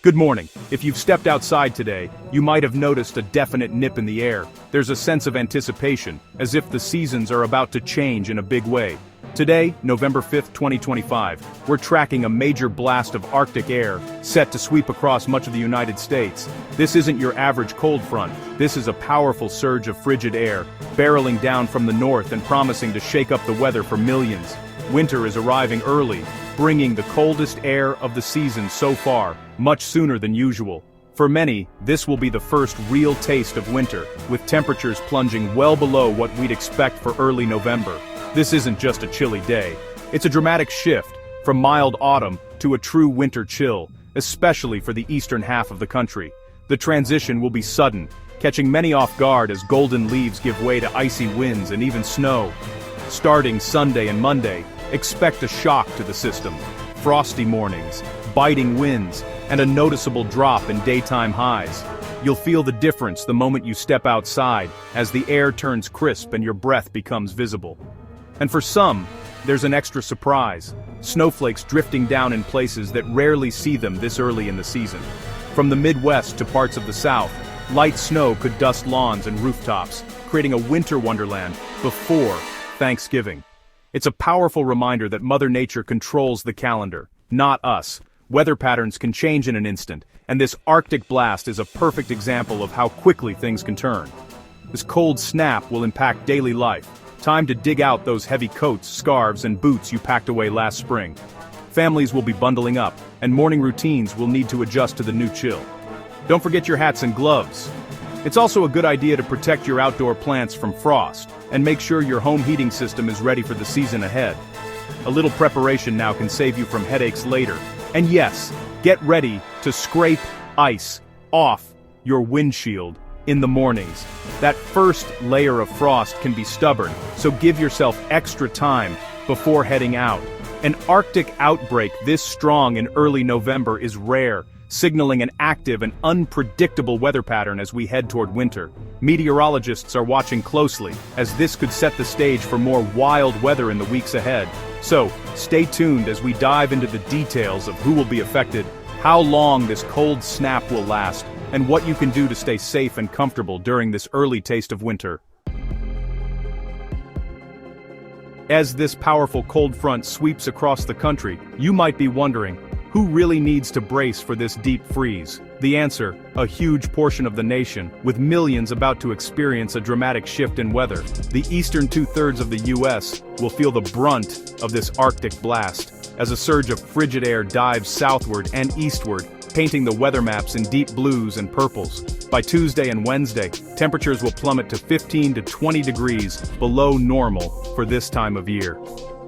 Good morning. If you've stepped outside today, you might have noticed a definite nip in the air. There's a sense of anticipation, as if the seasons are about to change in a big way. Today, November 5th, 2025, we're tracking a major blast of Arctic air, set to sweep across much of the United States. This isn't your average cold front. This is a powerful surge of frigid air, barreling down from the north and promising to shake up the weather for millions. Winter is arriving early, bringing the coldest air of the season so far, much sooner than usual. For many, this will be the first real taste of winter, with temperatures plunging well below what we'd expect for early November. This isn't just a chilly day. It's a dramatic shift, from mild autumn to a true winter chill, especially for the eastern half of the country. The transition will be sudden, catching many off guard as golden leaves give way to icy winds and even snow. Starting Sunday and Monday, expect a shock to the system. Frosty mornings, biting winds, and a noticeable drop in daytime highs. You'll feel the difference the moment you step outside, as the air turns crisp and your breath becomes visible. And for some, there's an extra surprise: snowflakes drifting down in places that rarely see them this early in the season. From the Midwest to parts of the South, light snow could dust lawns and rooftops, creating a winter wonderland before Thanksgiving. It's a powerful reminder that Mother Nature controls the calendar, not us. Weather patterns can change in an instant, and this Arctic blast is a perfect example of how quickly things can turn. This cold snap will impact daily life. Time to dig out those heavy coats, scarves, and boots you packed away last spring. Families will be bundling up, and morning routines will need to adjust to the new chill. Don't forget your hats and gloves. It's also a good idea to protect your outdoor plants from frost, and make sure your home heating system is ready for the season ahead. A little preparation now can save you from headaches later. And yes, get ready to scrape ice off your windshield in the mornings. That first layer of frost can be stubborn, so give yourself extra time before heading out. An Arctic outbreak this strong in early November is rare, signaling an active and unpredictable weather pattern as we head toward winter. Meteorologists are watching closely, as this could set the stage for more wild weather in the weeks ahead. So, stay tuned as we dive into the details of who will be affected, how long this cold snap will last, and what you can do to stay safe and comfortable during this early taste of winter. As this powerful cold front sweeps across the country, you might be wondering, who really needs to brace for this deep freeze? The answer: a huge portion of the nation, with millions about to experience a dramatic shift in weather. The eastern two-thirds of the U.S. will feel the brunt of this Arctic blast, as a surge of frigid air dives southward and eastward, painting the weather maps in deep blues and purples. By Tuesday and Wednesday, temperatures will plummet to 15 to 20 degrees below normal for this time of year.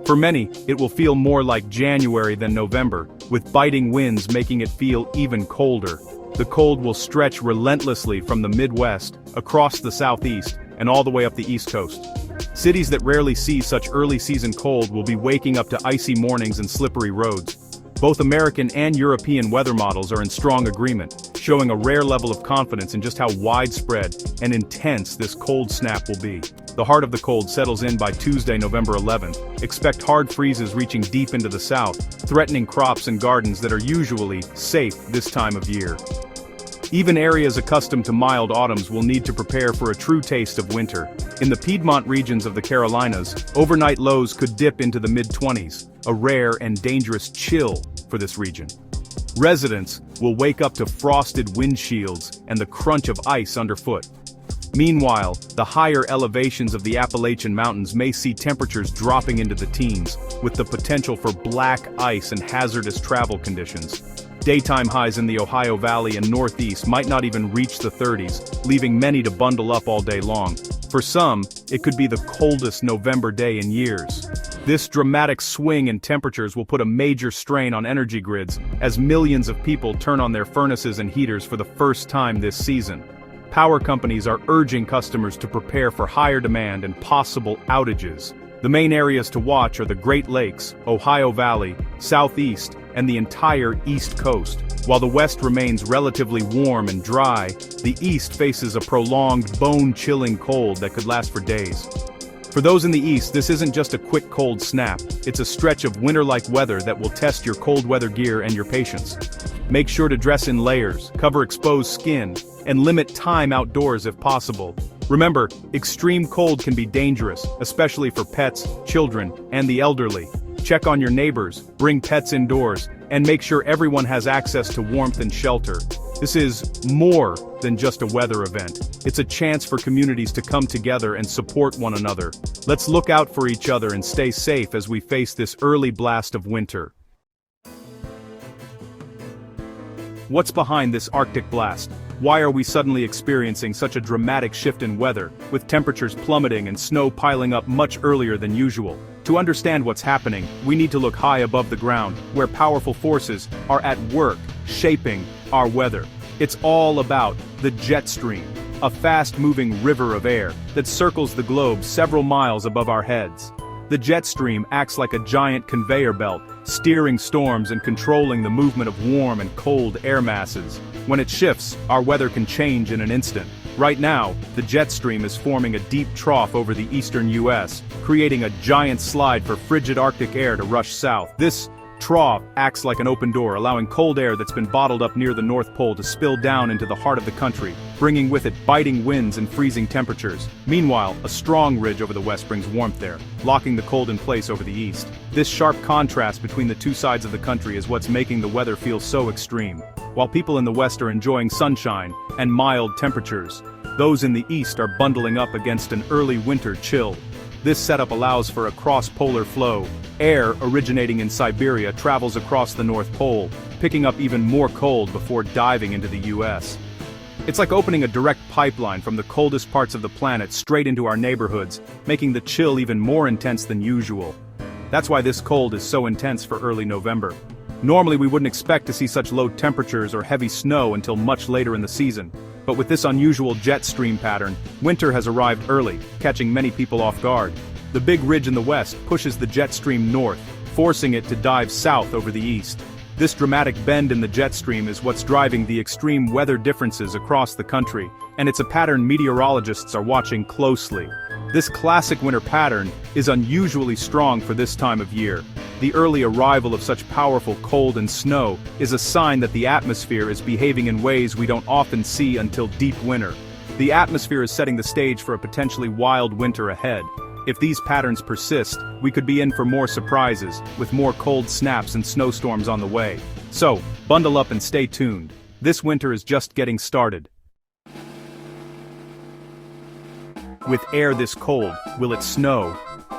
For many, it will feel more like January than November, with biting winds making it feel even colder. The cold will stretch relentlessly from the Midwest, across the Southeast, and all the way up the East Coast. Cities that rarely see such early season cold will be waking up to icy mornings and slippery roads. Both American and European weather models are in strong agreement, showing a rare level of confidence in just how widespread and intense this cold snap will be. The heart of the cold settles in by Tuesday, November 11th. Expect hard freezes reaching deep into the south, threatening crops and gardens that are usually safe this time of year. Even areas accustomed to mild autumns will need to prepare for a true taste of winter. In the Piedmont regions of the Carolinas, overnight lows could dip into the mid-20s, a rare and dangerous chill for this region. Residents will wake up to frosted windshields and the crunch of ice underfoot. Meanwhile, the higher elevations of the Appalachian Mountains may see temperatures dropping into the teens, with the potential for black ice and hazardous travel conditions. Daytime highs in the Ohio Valley and Northeast might not even reach the 30s, leaving many to bundle up all day long. For some, it could be the coldest November day in years. This dramatic swing in temperatures will put a major strain on energy grids, as millions of people turn on their furnaces and heaters for the first time this season. Power companies are urging customers to prepare for higher demand and possible outages. The main areas to watch are the Great Lakes, Ohio Valley, Southeast, and the entire East Coast. While the West remains relatively warm and dry, the East faces a prolonged, bone-chilling cold that could last for days. For those in the East, this isn't just a quick cold snap, it's a stretch of winter-like weather that will test your cold weather gear and your patience. Make sure to dress in layers, cover exposed skin, and limit time outdoors if possible. Remember, extreme cold can be dangerous, especially for pets, children, and the elderly. Check on your neighbors, bring pets indoors, and make sure everyone has access to warmth and shelter. This is more than just a weather event. It's a chance for communities to come together and support one another. Let's look out for each other and stay safe as we face this early blast of winter. What's behind this Arctic blast? Why are we suddenly experiencing such a dramatic shift in weather, with temperatures plummeting and snow piling up much earlier than usual? To understand what's happening, we need to look high above the ground, where powerful forces are at work, shaping our weather. It's all about the jet stream, a fast-moving river of air that circles the globe several miles above our heads. The jet stream acts like a giant conveyor belt, steering storms and controlling the movement of warm and cold air masses. When it shifts, our weather can change in an instant. Right now, the jet stream is forming a deep trough over the eastern U.S., creating a giant slide for frigid Arctic air to rush south. This trough acts like an open door, allowing cold air that's been bottled up near the North Pole to spill down into the heart of the country, bringing with it biting winds and freezing temperatures. Meanwhile, a strong ridge over the west brings warmth there, locking the cold in place over the east. This sharp contrast between the two sides of the country is what's making the weather feel so extreme. While people in the west are enjoying sunshine and mild temperatures, those in the east are bundling up against an early winter chill. This setup allows for a cross-polar flow. Air originating in Siberia travels across the North Pole, picking up even more cold before diving into the U.S. It's like opening a direct pipeline from the coldest parts of the planet straight into our neighborhoods, making the chill even more intense than usual. That's why this cold is so intense for early November. Normally we wouldn't expect to see such low temperatures or heavy snow until much later in the season. But with this unusual jet stream pattern, winter has arrived early, catching many people off guard. The big ridge in the west pushes the jet stream north, forcing it to dive south over the east. This dramatic bend in the jet stream is what's driving the extreme weather differences across the country, and it's a pattern meteorologists are watching closely. This classic winter pattern is unusually strong for this time of year. The early arrival of such powerful cold and snow is a sign that the atmosphere is behaving in ways we don't often see until deep winter. The atmosphere is setting the stage for a potentially wild winter ahead. If these patterns persist, we could be in for more surprises, with more cold snaps and snowstorms on the way. So, bundle up and stay tuned. This winter is just getting started. With air this cold, will it snow?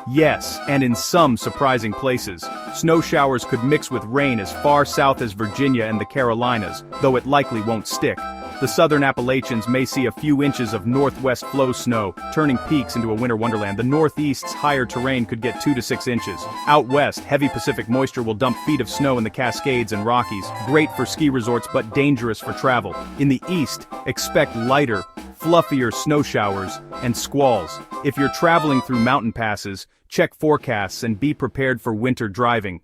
Yes, and in some surprising places. Snow showers could mix with rain as far south as Virginia and the Carolinas, though it likely won't stick. The southern Appalachians may see a few inches of northwest flow snow, turning peaks into a winter wonderland. The northeast's higher terrain could get 2 to 6 inches. Out west, heavy Pacific moisture will dump feet of snow in the Cascades and Rockies, great for ski resorts but dangerous for travel. In the east, expect lighter, fluffier snow showers and squalls. If you're traveling through mountain passes, check forecasts and be prepared for winter driving.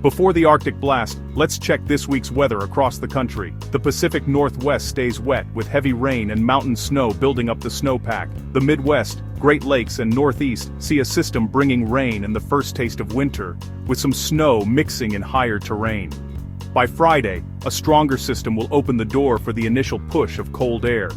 Before the Arctic blast, let's check this week's weather across the country. The Pacific Northwest stays wet, with heavy rain and mountain snow building up the snowpack. The Midwest, Great Lakes and Northeast see a system bringing rain and the first taste of winter, with some snow mixing in higher terrain. By Friday, a stronger system will open the door for the initial push of cold air.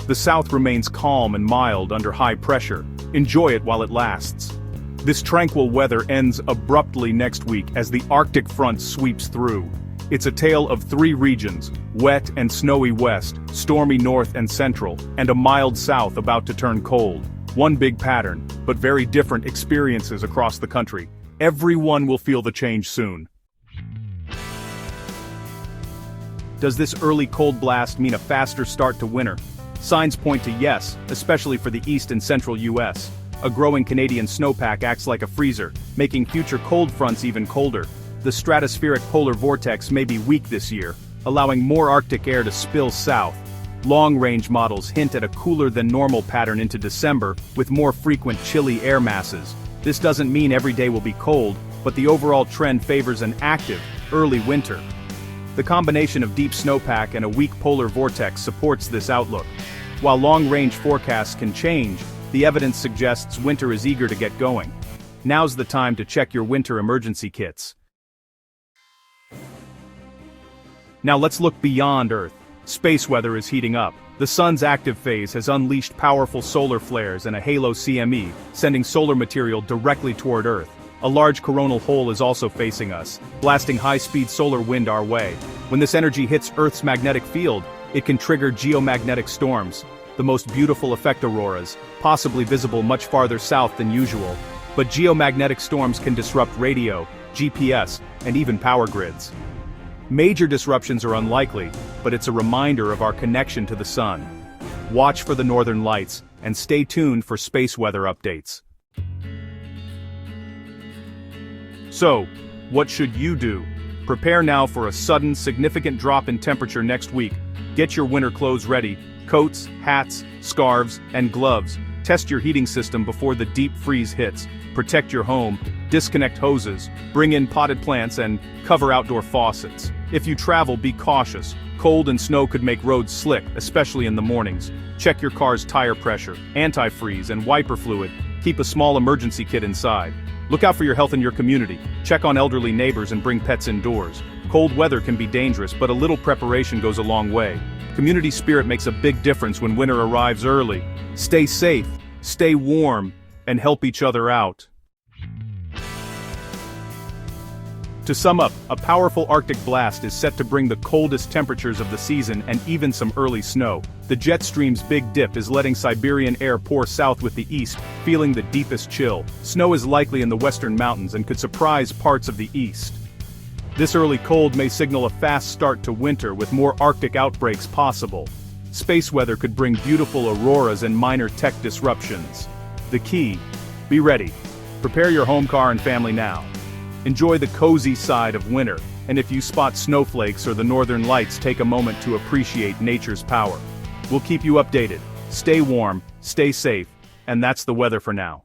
The South remains calm and mild under high pressure. Enjoy it while it lasts. This tranquil weather ends abruptly next week as the Arctic front sweeps through. It's a tale of 3 regions, wet and snowy west, stormy north and central, and a mild south about to turn cold. One big pattern, but very different experiences across the country. Everyone will feel the change soon. Does this early cold blast mean a faster start to winter? Signs point to yes, especially for the east and central U.S. A growing Canadian snowpack acts like a freezer, making future cold fronts even colder. The stratospheric polar vortex may be weak this year, allowing more Arctic air to spill south. Long-range models hint at a cooler-than-normal pattern into December, with more frequent chilly air masses. This doesn't mean every day will be cold, but the overall trend favors an active, early winter. The combination of deep snowpack and a weak polar vortex supports this outlook. While long-range forecasts can change, the evidence suggests winter is eager to get going. Now's the time to check your winter emergency kits. Now let's look beyond Earth. Space weather is heating up. The sun's active phase has unleashed powerful solar flares and a halo CME, sending solar material directly toward Earth. A large coronal hole is also facing us, blasting high-speed solar wind our way. When this energy hits Earth's magnetic field, it can trigger geomagnetic storms, the most beautiful effect auroras, possibly visible much farther south than usual. But geomagnetic storms can disrupt radio, GPS, and even power grids. Major disruptions are unlikely, but it's a reminder of our connection to the sun. Watch for the northern lights, and stay tuned for space weather updates. So, what should you do? Prepare now for a sudden, significant drop in temperature next week. Get your winter clothes ready: coats, hats, scarves, and gloves. Test your heating system before the deep freeze hits. Protect your home, disconnect hoses, bring in potted plants, and cover outdoor faucets. If you travel, be cautious. Cold and snow could make roads slick, especially in the mornings. Check your car's tire pressure, antifreeze, and wiper fluid. Keep a small emergency kit inside. Look out for your health in your community. Check on elderly neighbors and bring pets indoors. Cold weather can be dangerous, but a little preparation goes a long way. Community spirit makes a big difference when winter arrives early. Stay safe, stay warm, and help each other out. To sum up, a powerful Arctic blast is set to bring the coldest temperatures of the season and even some early snow. The jet stream's big dip is letting Siberian air pour south with the east, feeling the deepest chill. Snow is likely in the western mountains and could surprise parts of the east. This early cold may signal a fast start to winter with more Arctic outbreaks possible. Space weather could bring beautiful auroras and minor tech disruptions. The key: be ready. Prepare your home, car, and family now. Enjoy the cozy side of winter, and if you spot snowflakes or the northern lights, take a moment to appreciate nature's power. We'll keep you updated. Stay warm, stay safe, and that's the weather for now.